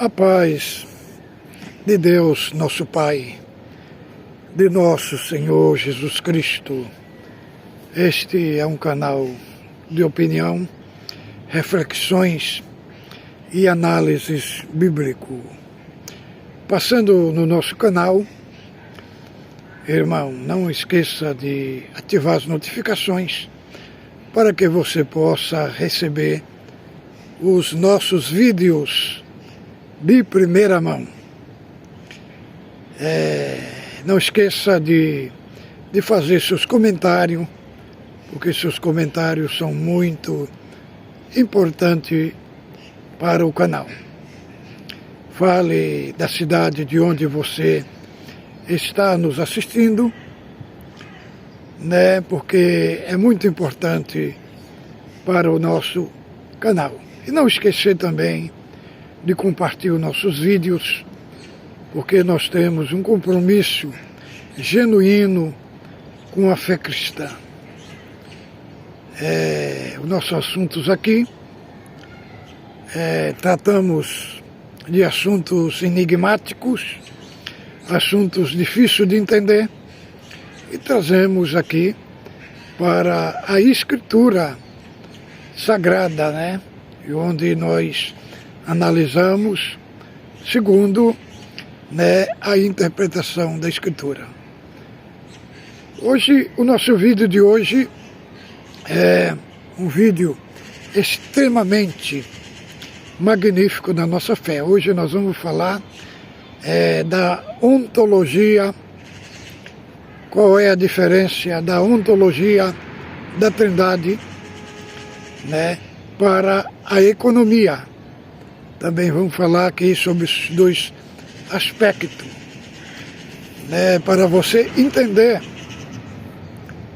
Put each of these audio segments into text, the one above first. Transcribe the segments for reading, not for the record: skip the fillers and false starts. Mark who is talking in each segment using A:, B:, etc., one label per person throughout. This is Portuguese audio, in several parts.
A: A paz de Deus, nosso Pai, de nosso Senhor Jesus Cristo. Este é um canal de opinião, reflexões e análises bíblico. Passando no nosso canal, irmão, não esqueça de ativar as notificações para que você possa receber os nossos vídeos de primeira mão. Não esqueça de fazer seus comentários, porque seus comentários são muito importantes para o canal. Fale da cidade de onde você está nos assistindo, porque é muito importante para o nosso canal. E não esquecer também de compartilhar nossos vídeos, porque nós temos um compromisso genuíno com a fé cristã. Os nossos assuntos aqui, tratamos de assuntos enigmáticos, assuntos difíceis de entender, e trazemos aqui para a Escritura Sagrada, onde nós analisamos segundo a interpretação da Escritura. Hoje, o nosso vídeo de hoje é um vídeo extremamente magnífico da nossa fé. Hoje nós vamos falar da ontologia. Qual é a diferença da ontologia da Trindade para a economia. Também vamos falar aqui sobre os dois aspectos, para você entender.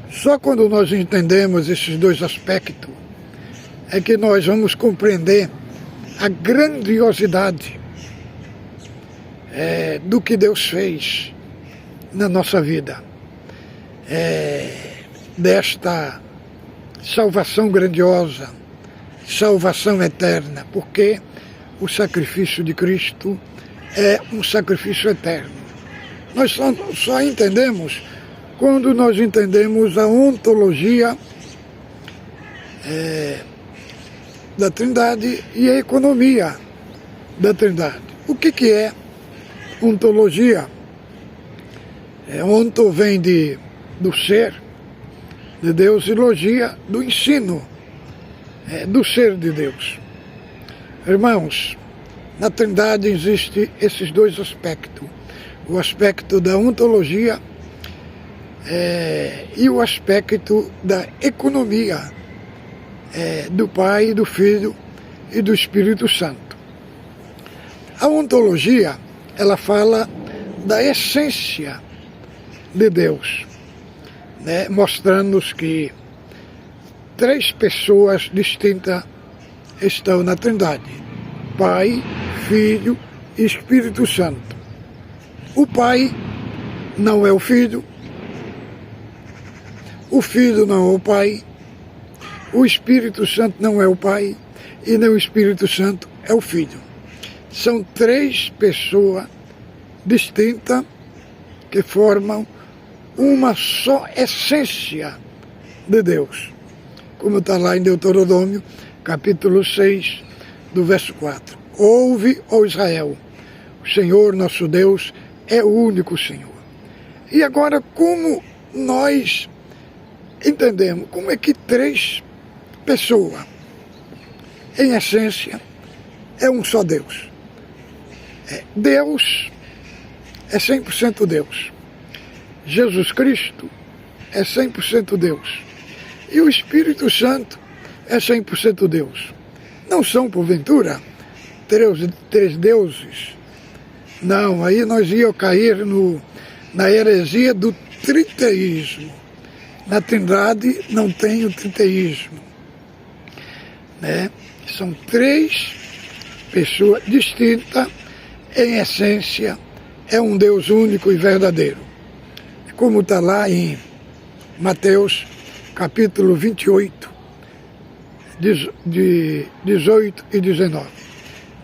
A: Só quando nós entendemos esses dois aspectos é que nós vamos compreender a grandiosidade do que Deus fez na nossa vida, desta salvação grandiosa, salvação eterna, porque o sacrifício de Cristo é um sacrifício eterno. Nós só entendemos quando nós entendemos a ontologia da Trindade e a economia da Trindade. O que é ontologia? Onto vem do ser de Deus e logia do ensino do ser de Deus. Irmãos, na Trindade existem esses dois aspectos. O aspecto da ontologia e o aspecto da economia do Pai, do Filho e do Espírito Santo. A ontologia, ela fala da essência de Deus, mostrando-nos que três pessoas distintas estão na Trindade: Pai, Filho e Espírito Santo. O Pai não é o Filho não é o Pai, o Espírito Santo não é o Pai e nem o Espírito Santo é o Filho. São três pessoas distintas que formam uma só essência de Deus, como está lá em Deuteronômio, capítulo 6, do verso 4. Ouve, ó Israel, o Senhor nosso Deus é o único Senhor. E agora, como nós entendemos, como é que três pessoas, em essência, é um só Deus? Deus é 100% Deus. Jesus Cristo é 100% Deus. E o Espírito Santo é 100% Deus. Não são, porventura, três deuses? Não, aí nós íamos cair na heresia do triteísmo. Na Trindade não tem o triteísmo. São três pessoas distintas, em essência, é um Deus único e verdadeiro. Como está lá em Mateus, capítulo 28, 18 e 19.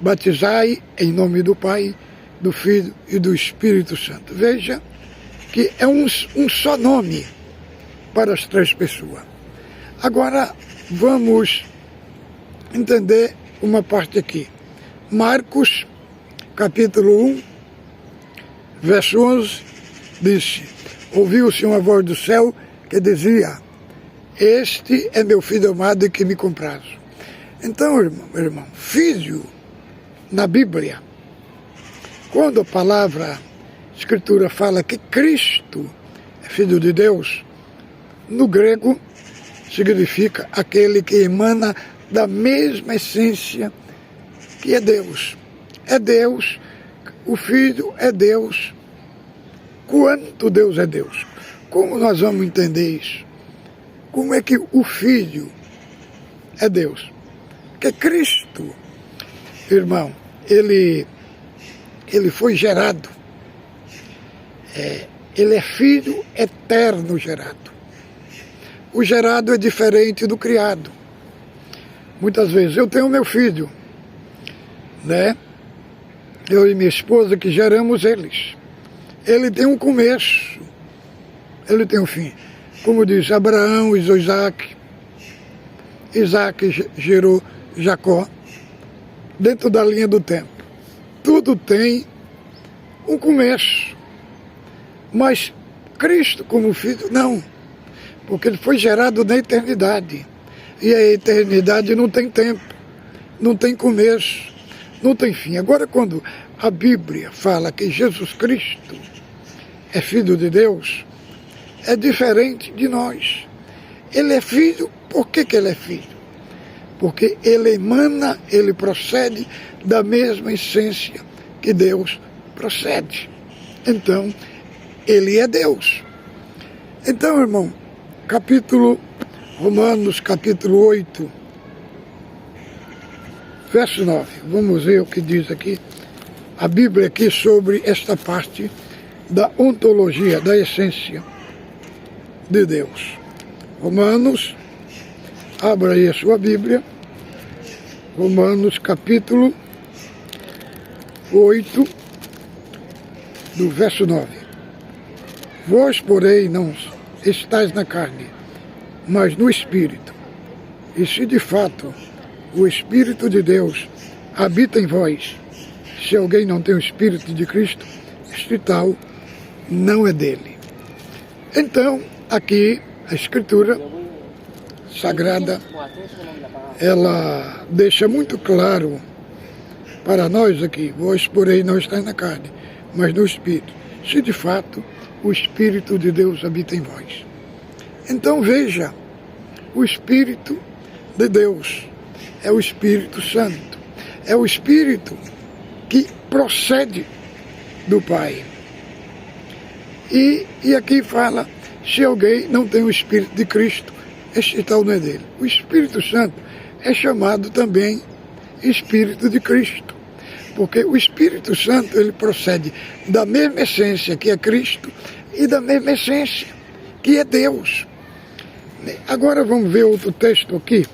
A: batizai em nome do Pai, do Filho e do Espírito Santo. Veja que é um só nome para as três pessoas. Agora vamos entender uma parte aqui. Marcos, capítulo 1, verso 11, disse: ouviu-se uma voz do céu que dizia: este é meu filho amado em que me comprazo. Então, irmão, filho, na Bíblia, quando a palavra, a Escritura fala que Cristo é filho de Deus, no grego significa aquele que emana da mesma essência que é Deus. É Deus, o Filho é Deus. Quanto Deus é Deus? Como nós vamos entender isso? Como é que o Filho é Deus? Porque Cristo, irmão, ele foi gerado. Ele é Filho eterno gerado. O gerado é diferente do criado. Muitas vezes eu tenho meu filho, né? Eu e minha esposa que geramos eles. Ele tem um começo, ele tem um fim. Como diz Abraão e Isaac. Isaac gerou Jacó dentro da linha do tempo. Tudo tem um começo. Mas Cristo como filho, não. Porque ele foi gerado na eternidade. E a eternidade não tem tempo, não tem começo, não tem fim. Agora, quando a Bíblia fala que Jesus Cristo é Filho de Deus, é diferente de nós. Ele é filho, por que ele é filho? Porque ele emana, ele procede da mesma essência que Deus procede. Então, ele é Deus. Então, irmão, Romanos capítulo 8, verso 9. Vamos ver o que diz aqui. A Bíblia aqui sobre esta parte da ontologia, da essência de Deus. Romanos, abra aí a sua Bíblia. Romanos capítulo 8, do verso 9. Vós, porém, não estáis na carne, mas no Espírito. E se de fato o Espírito de Deus habita em vós, se alguém não tem o Espírito de Cristo, este tal não é dele. Então, aqui a Escritura Sagrada, ela deixa muito claro para nós aqui: vós, porém, não estáis na carne, mas no Espírito. Se de fato o Espírito de Deus habita em vós. Então veja, o Espírito de Deus é o Espírito Santo, é o Espírito que procede do Pai. E aqui fala, se alguém não tem o Espírito de Cristo, este tal não é dele. O Espírito Santo é chamado também Espírito de Cristo, porque o Espírito Santo, ele procede da mesma essência que é Cristo e da mesma essência que é Deus. Agora vamos ver outro texto aqui.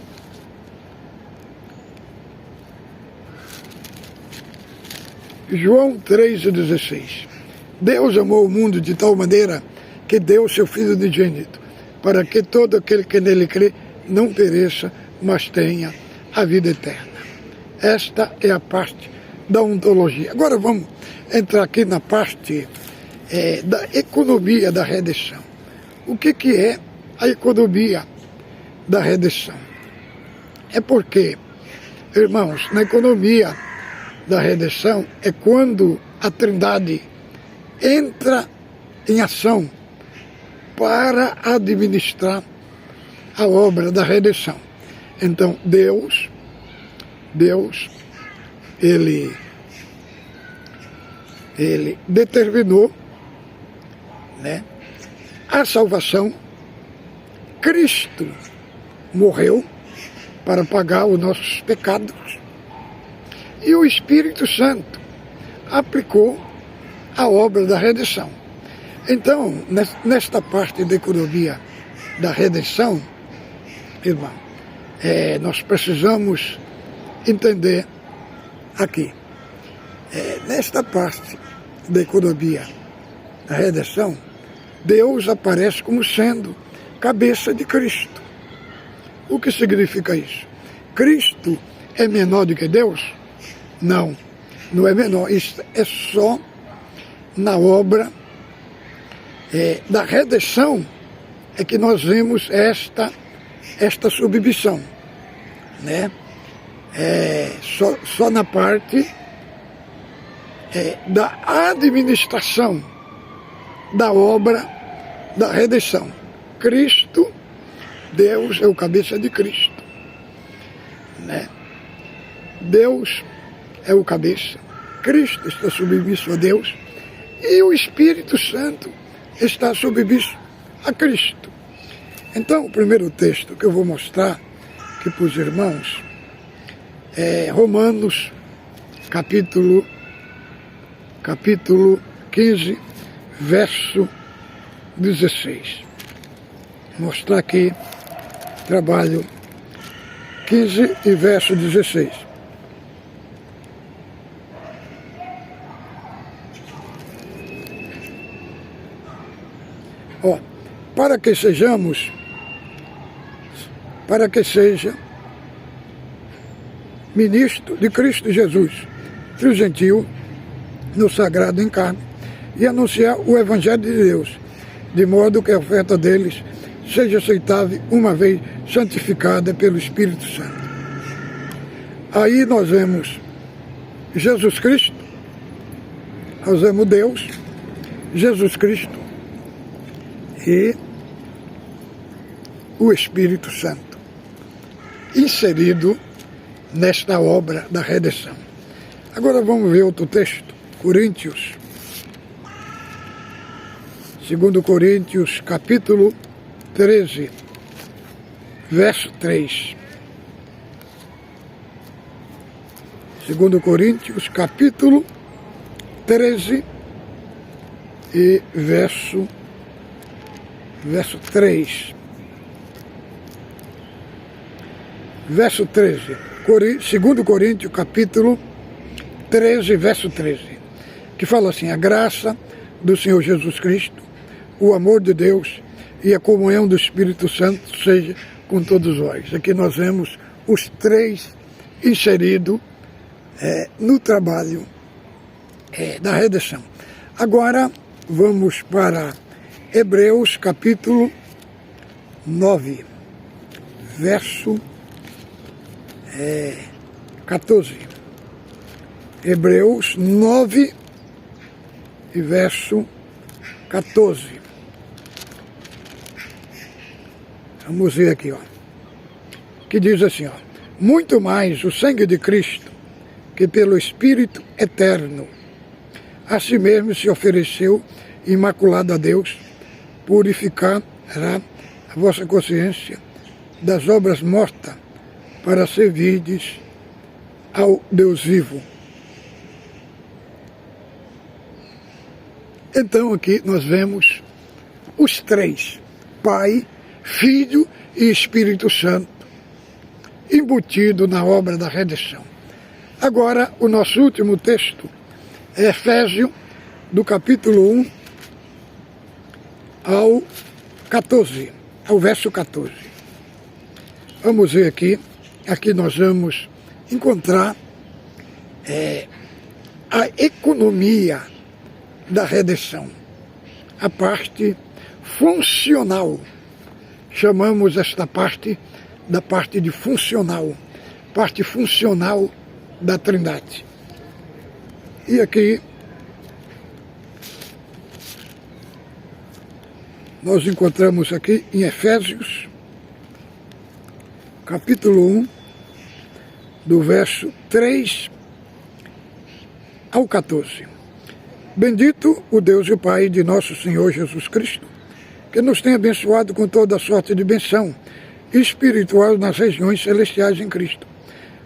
A: João 3,16. Deus amou o mundo de tal maneira que deu seu Filho unigênito, para que todo aquele que nele crê não pereça, mas tenha a vida eterna. Esta é a parte da ontologia. Agora vamos entrar aqui na parte da economia da redenção. O que é a economia da redenção? É porque, irmãos, na economia da redenção é quando a Trindade entra em ação para administrar a obra da redenção. Então, Deus, ele determinou, né, a salvação. Cristo morreu para pagar os nossos pecados. E o Espírito Santo aplicou a obra da redenção. Então, nesta parte da economia da redenção, irmão, nós precisamos entender aqui. Nesta parte da economia da redenção, Deus aparece como sendo cabeça de Cristo. O que significa isso? Cristo é menor do que Deus? Não, não é menor. Isso é só na obra da redenção é que nós vemos esta submissão, né? Só na parte da administração da obra da redenção. Cristo, Deus é o cabeça de Cristo, né? Deus é o cabeça, Cristo está submisso a Deus e o Espírito Santo está submisso a Cristo. Então, o primeiro texto que eu vou mostrar aqui para os irmãos é Romanos, capítulo 15, verso 16. Vou mostrar aqui, trabalho 15 e verso 16. Para que seja ministro de Cristo Jesus, filho gentil, no sagrado encarne, e anunciar o Evangelho de Deus, de modo que a oferta deles seja aceitável, uma vez santificada pelo Espírito Santo. Aí nós vemos Jesus Cristo, nós vemos Deus, Jesus Cristo e o Espírito Santo, inserido nesta obra da redenção. Agora vamos ver outro texto, Coríntios, 2 Coríntios, capítulo 13, verso 3. 2 Coríntios, capítulo 13 e verso 3. Verso 13. 2 Coríntios, capítulo 13, verso 13. Que fala assim: a graça do Senhor Jesus Cristo, o amor de Deus e a comunhão do Espírito Santo seja com todos vós. Aqui nós vemos os três inseridos no trabalho da redenção. Agora vamos para Hebreus capítulo 9, verso 14. Hebreus 9 e verso 14. Vamos ver aqui, que diz assim, muito mais o sangue de Cristo, que pelo Espírito eterno a si mesmo se ofereceu imaculado a Deus, purificará a vossa consciência das obras mortas, para servirdes ao Deus vivo. Então aqui nós vemos os três, Pai, Filho e Espírito Santo, embutido na obra da redenção. Agora, o nosso último texto é Efésios, do capítulo 1 ao 14, ao verso 14. Vamos ver aqui. Aqui nós vamos encontrar a economia da redenção, a parte funcional. Chamamos esta parte da parte de funcional, parte funcional da Trindade. E aqui nós encontramos aqui em Efésios, capítulo 1, do verso 3 ao 14. Bendito o Deus e o Pai de nosso Senhor Jesus Cristo, que nos tem abençoado com toda sorte de bênção espiritual nas regiões celestiais em Cristo,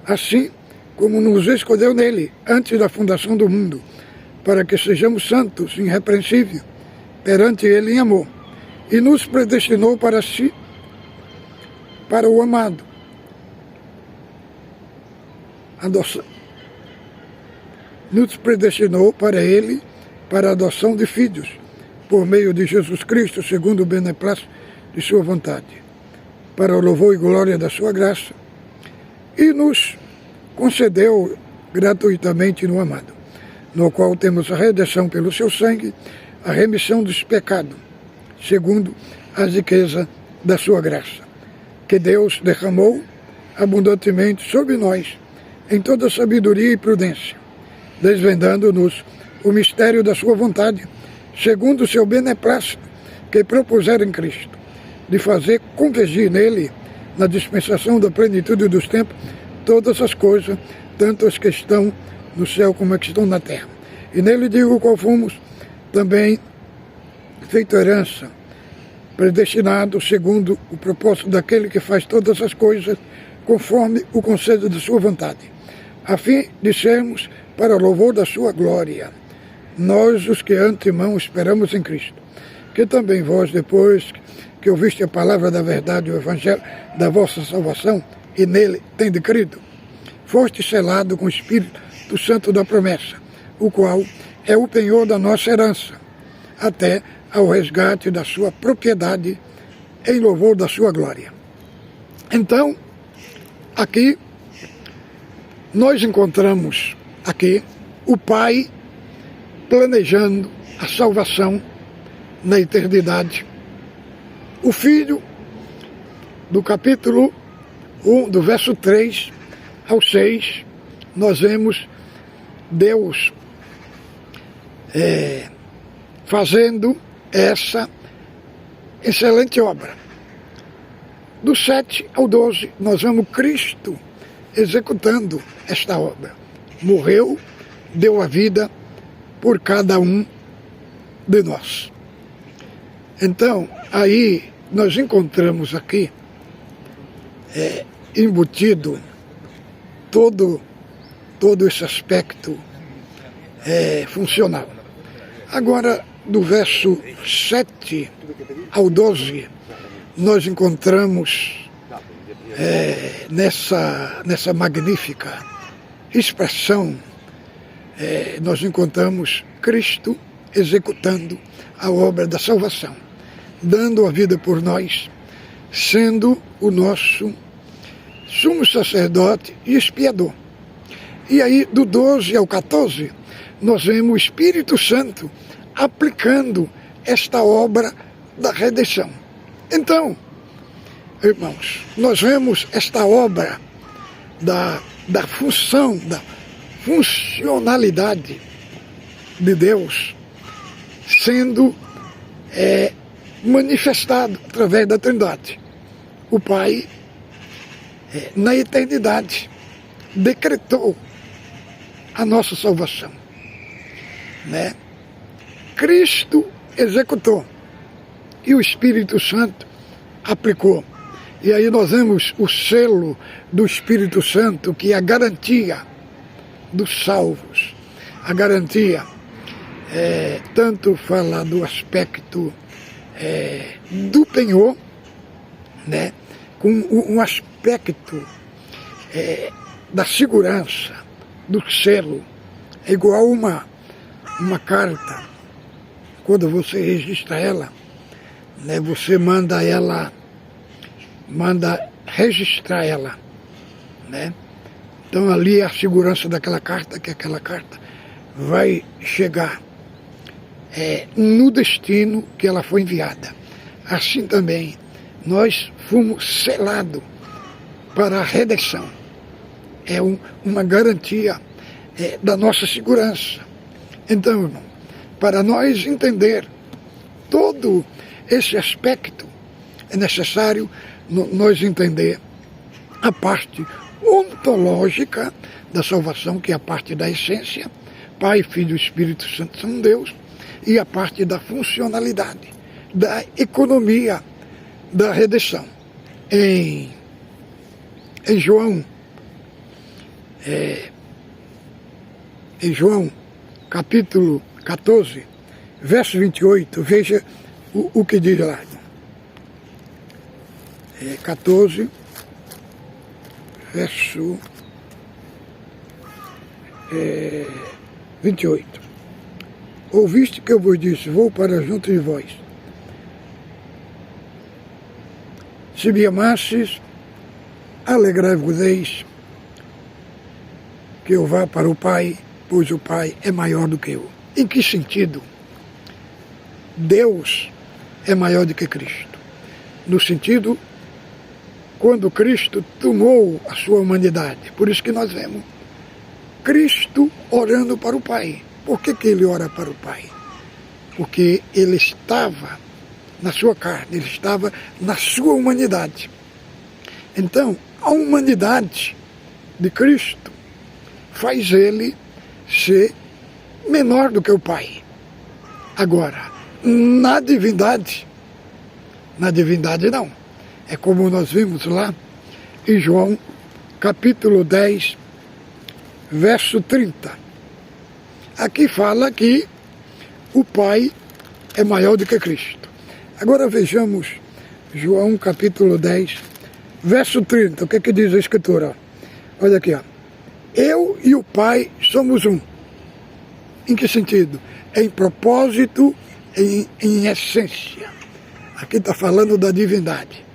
A: assim como nos escolheu nele antes da fundação do mundo, para que sejamos santos e irrepreensíveis perante ele em amor, e nos predestinou para si, para o amado, nos predestinou para Ele, para a adoção de filhos, por meio de Jesus Cristo, segundo o beneplácito de sua vontade, para o louvor e glória da sua graça, e nos concedeu gratuitamente no amado, no qual temos a redenção pelo seu sangue, a remissão dos pecados, segundo a riqueza da sua graça, que Deus derramou abundantemente sobre nós, em toda sabedoria e prudência, desvendando-nos o mistério da sua vontade, segundo o seu beneplácito, que propuseram em Cristo, de fazer convergir nele, na dispensação da plenitude dos tempos, todas as coisas, tanto as que estão no céu como as que estão na terra. E nele digo qual fomos também feito herança, predestinado segundo o propósito daquele que faz todas as coisas, conforme o conselho de sua vontade, a fim de sermos para o louvor da sua glória, nós os que antemão esperamos em Cristo, que também vós, depois que ouviste a palavra da verdade, o evangelho da vossa salvação, e nele tende crido, foste selado com o Espírito Santo da promessa, o qual é o penhor da nossa herança, até ao resgate da sua propriedade, em louvor da sua glória. Então, aqui, nós encontramos aqui o Pai planejando a salvação na eternidade. O Filho, do capítulo 1, do verso 3 ao 6, nós vemos Deus fazendo essa excelente obra. Do 7 ao 12, nós vemos Cristo executando esta obra. Morreu, deu a vida por cada um de nós. Então, aí nós encontramos aqui embutido todo esse aspecto funcional. Agora, do verso 7 ao 12, nós encontramos nessa magnífica expressão, nós encontramos Cristo executando a obra da salvação, dando a vida por nós, sendo o nosso sumo sacerdote e expiador. E aí, do 12 ao 14, nós vemos o Espírito Santo aplicando esta obra da redenção. Então, irmãos, nós vemos esta obra da função, da funcionalidade de Deus sendo manifestado através da Trindade. O Pai, na eternidade, decretou a nossa salvação, né? Cristo executou e o Espírito Santo aplicou. E aí nós vemos o selo do Espírito Santo, que é a garantia dos salvos. A garantia, tanto fala do aspecto do penhor, né, com um aspecto da segurança, do selo. É igual uma carta. Quando você registra ela, né, você manda registrar ela, né? Então ali é a segurança daquela carta, que aquela carta vai chegar no destino que ela foi enviada. Assim também, nós fomos selados para a redenção. É uma garantia da nossa segurança. Então, irmão, para nós entender todo esse aspecto, é necessário nós entender a parte ontológica da salvação, que é a parte da essência, Pai, Filho e Espírito Santo são Deus, e a parte da funcionalidade, da economia da redenção. Em João, capítulo 14, verso 28, veja o que diz lá. 14, verso 28. Ouviste que eu vos disse, vou para junto de vós. Se me amasses, alegrai-vos que eu vá para o Pai, pois o Pai é maior do que eu. Em que sentido? Deus é maior do que Cristo. No sentido, quando Cristo tomou a sua humanidade. Por isso que nós vemos Cristo orando para o Pai. Por que ele ora para o Pai? Porque ele estava na sua carne, ele estava na sua humanidade. Então, a humanidade de Cristo faz ele ser menor do que o Pai. Agora, na divindade não. É como nós vimos lá em João, capítulo 10, verso 30. Aqui fala que o Pai é maior do que Cristo. Agora vejamos João capítulo 10, verso 30. O que é que diz a Escritura? Olha aqui, ó. Eu e o Pai somos um. Em que sentido? Em propósito, em essência. Aqui está falando da divindade.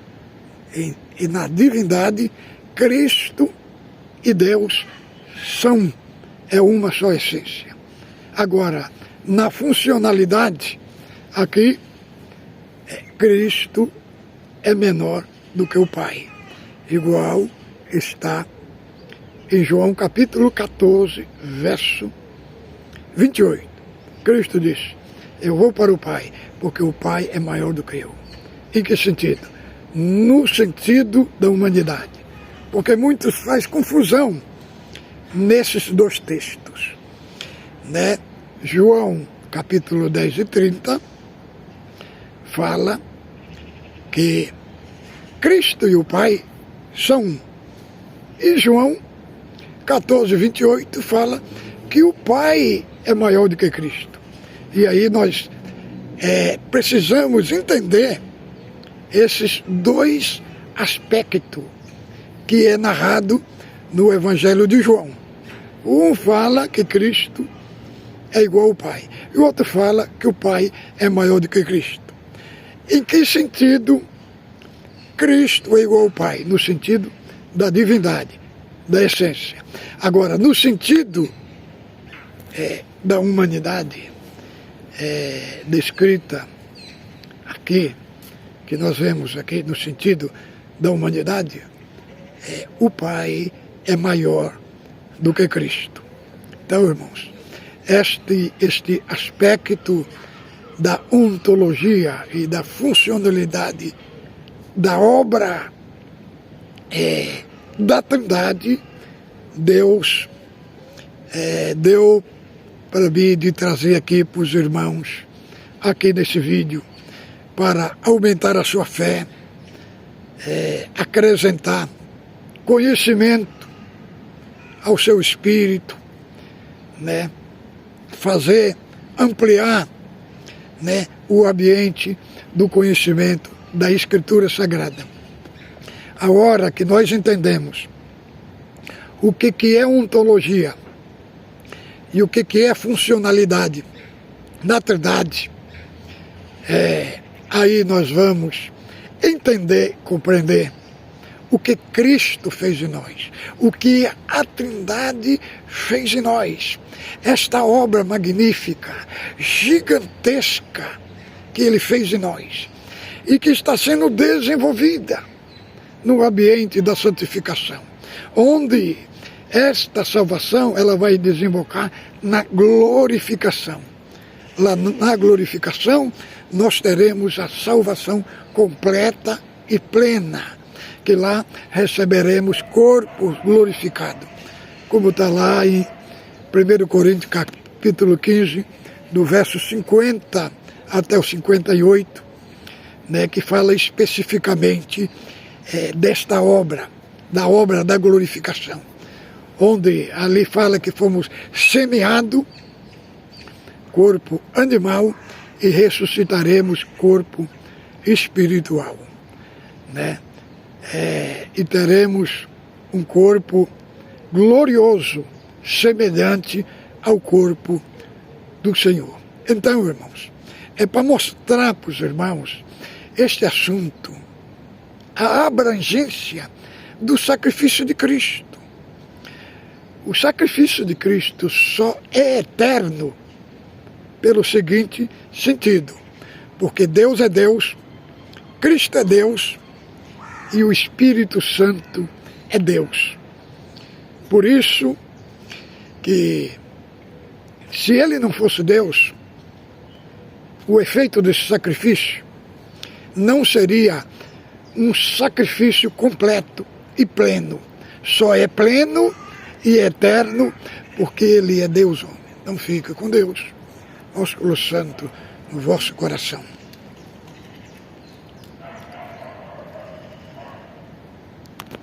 A: E na divindade, Cristo e Deus é uma só essência. Agora, na funcionalidade, aqui, Cristo é menor do que o Pai. Igual está em João capítulo 14, verso 28. Cristo diz, eu vou para o Pai, porque o Pai é maior do que eu. Em que sentido? No sentido da humanidade. Porque muitos fazem confusão nesses dois textos. Né? João, capítulo 10 e 30, fala que Cristo e o Pai são um. E João, 14, 28, fala que o Pai é maior do que Cristo. E aí nós precisamos entender esses dois aspectos que é narrado no Evangelho de João. Um fala que Cristo é igual ao Pai. E o outro fala que o Pai é maior do que Cristo. Em que sentido Cristo é igual ao Pai? No sentido da divindade, da essência. Agora, no sentido da humanidade, descrita aqui, que nós vemos aqui no sentido da humanidade, o Pai é maior do que Cristo. Então, irmãos, este aspecto da ontologia e da funcionalidade da obra da Trindade, Deus deu para mim de trazer aqui para os irmãos, aqui nesse vídeo, para aumentar a sua fé, acrescentar conhecimento ao seu espírito, né? Fazer ampliar, né, o ambiente do conhecimento da Escritura Sagrada. A hora que nós entendemos o que é ontologia e o que é funcionalidade na Trindade, aí nós vamos entender, compreender o que Cristo fez em nós, o que a Trindade fez em nós. Esta obra magnífica, gigantesca, que Ele fez em nós e que está sendo desenvolvida no ambiente da santificação, onde esta salvação ela vai desembocar na glorificação. Lá na glorificação nós teremos a salvação completa e plena, que lá receberemos corpo glorificado, como está lá em 1 Coríntios capítulo 15, do verso 50 até o 58, né, que fala especificamente desta obra, da obra da glorificação, onde ali fala que fomos semeados corpo animal e ressuscitaremos corpo espiritual, né? E teremos um corpo glorioso, semelhante ao corpo do Senhor. Então, irmãos, é para mostrar para os irmãos este assunto, a abrangência do sacrifício de Cristo. O sacrifício de Cristo só é eterno pelo seguinte sentido, porque Deus é Deus, Cristo é Deus e o Espírito Santo é Deus. Por isso que, se ele não fosse Deus, o efeito desse sacrifício não seria um sacrifício completo e pleno. Só é pleno e eterno porque ele é Deus homem. Então fica com Deus, ósculo santo no vosso coração.